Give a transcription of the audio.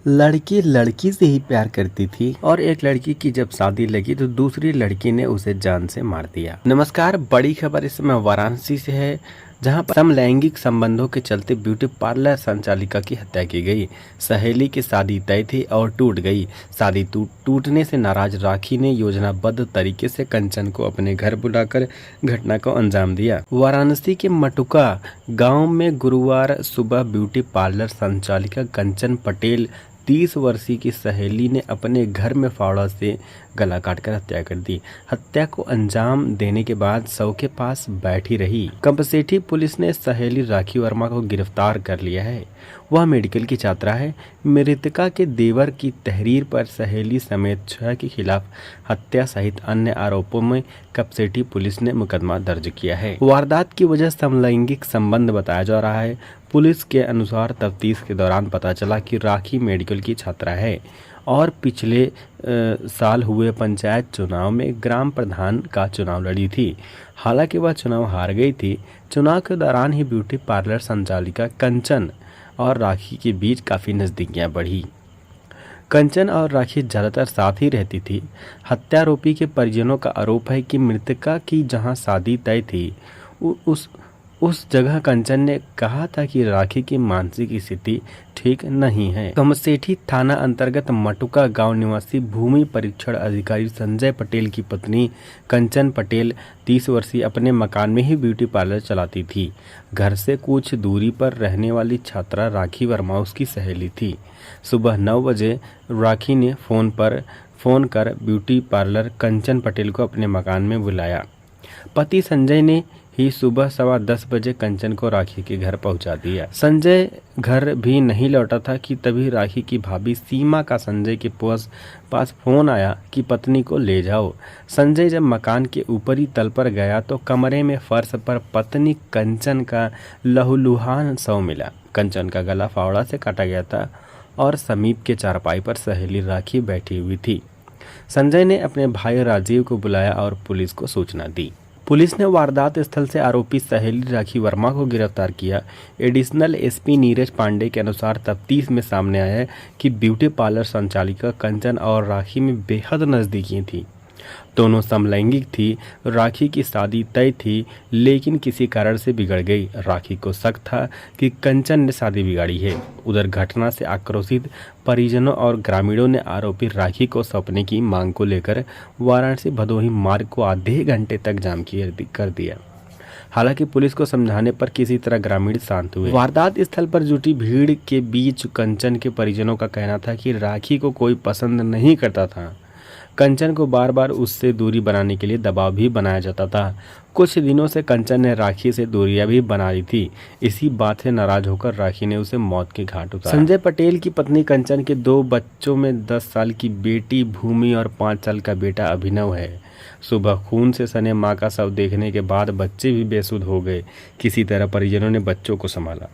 लड़की लड़की से ही प्यार करती थी और एक लड़की की जब शादी लगी तो दूसरी लड़की ने उसे जान से मार दिया। नमस्कार, बड़ी खबर इस समय वाराणसी से है, जहां पर समलैंगिक संबंधों के चलते ब्यूटी पार्लर संचालिका की हत्या की गई। सहेली की शादी तय थी और टूट गई। शादी टूटने से नाराज राखी ने योजनाबद्ध तरीके से कंचन को अपने घर बुलाकर घटना को अंजाम दिया। वाराणसी के मटुका गांव में गुरुवार सुबह ब्यूटी पार्लर संचालिका कंचन पटेल 30 वर्षीय की सहेली ने अपने घर में फावड़ा से गला काटकर हत्या कर दी। हत्या को अंजाम देने के बाद शव के पास बैठी रही। कंपसेठी पुलिस ने सहेली राखी वर्मा को गिरफ्तार कर लिया है। वह मेडिकल की छात्रा है। मृतका के देवर की तहरीर पर सहेली समेत 6 के खिलाफ हत्या सहित अन्य आरोपों में कंपसेठी पुलिस ने मुकदमा दर्ज किया है। वारदात की वजह समलैंगिक संबंध बताया जा रहा है। पुलिस के अनुसार तफ्तीश के दौरान पता चला कि राखी मेडिकल की छात्रा है और पिछले साल हुए पंचायत चुनाव में ग्राम प्रधान का चुनाव लड़ी थी। हालांकि वह चुनाव हार गई थी। चुनाव के दौरान ही ब्यूटी पार्लर संचालिका कंचन और राखी के बीच काफ़ी नज़दीकियां बढ़ी। कंचन और राखी ज़्यादातर साथ ही रहती थी। हत्यारोपी के परिजनों का आरोप है कि मृतका की जहां शादी तय थी उस जगह कंचन ने कहा था कि राखी की मानसिक स्थिति ठीक नहीं है। कमसेठी थाना अंतर्गत मटुका गांव निवासी भूमि परीक्षण अधिकारी संजय पटेल की पत्नी कंचन पटेल 30 वर्षीय अपने मकान में ही ब्यूटी पार्लर चलाती थी। घर से कुछ दूरी पर रहने वाली छात्रा राखी वर्मा उसकी सहेली थी। सुबह 9 बजे राखी ने फोन कर ब्यूटी पार्लर कंचन पटेल को अपने मकान में बुलाया। पति संजय ने ही सुबह 10:15 बजे कंचन को राखी के घर पहुंचा दिया। संजय घर भी नहीं लौटा था कि तभी राखी की भाभी सीमा का संजय के पास फोन आया कि पत्नी को ले जाओ। संजय जब मकान के ऊपरी तल पर गया तो कमरे में फर्श पर पत्नी कंचन का लहूलुहान शव मिला। कंचन का गला फावड़ा से काटा गया था और समीप के चारपाई पर सहेली राखी बैठी हुई थी। संजय ने अपने भाई राजीव को बुलाया और पुलिस को सूचना दी। पुलिस ने वारदात स्थल से आरोपी सहेली राखी वर्मा को गिरफ्तार किया। एडिशनल एसपी नीरज पांडे के अनुसार तफ्तीश में सामने आया है कि ब्यूटी पार्लर संचालिका कंचन और राखी में बेहद नज़दीकी थी। दोनों समलैंगिक थी। राखी की शादी तय थी लेकिन किसी कारण से बिगड़ गई। राखी को शक था कि कंचन ने शादी बिगाड़ी है। उधर घटना से आक्रोशित परिजनों और ग्रामीणों ने आरोपी राखी को सौंपने की मांग को लेकर वाराणसी भदोही मार्ग को आधे घंटे तक जाम कर दिया। हालांकि पुलिस को समझाने पर किसी तरह ग्रामीण शांत हुए। वारदात स्थल पर जुटी भीड़ के बीच कंचन के परिजनों का कहना था कि राखी को कोई पसंद नहीं करता था। कंचन को बार बार उससे दूरी बनाने के लिए दबाव भी बनाया जाता था। कुछ दिनों से कंचन ने राखी से दूरियां भी बना ली थी। इसी बात से नाराज होकर राखी ने उसे मौत के घाट उतारा। संजय पटेल की पत्नी कंचन के 2 बच्चों में 10 साल की बेटी भूमि और 5 साल का बेटा अभिनव है। सुबह खून से सने मां का शव देखने के बाद बच्चे भी बेसुध हो गए। किसी तरह परिजनों ने बच्चों को संभाला।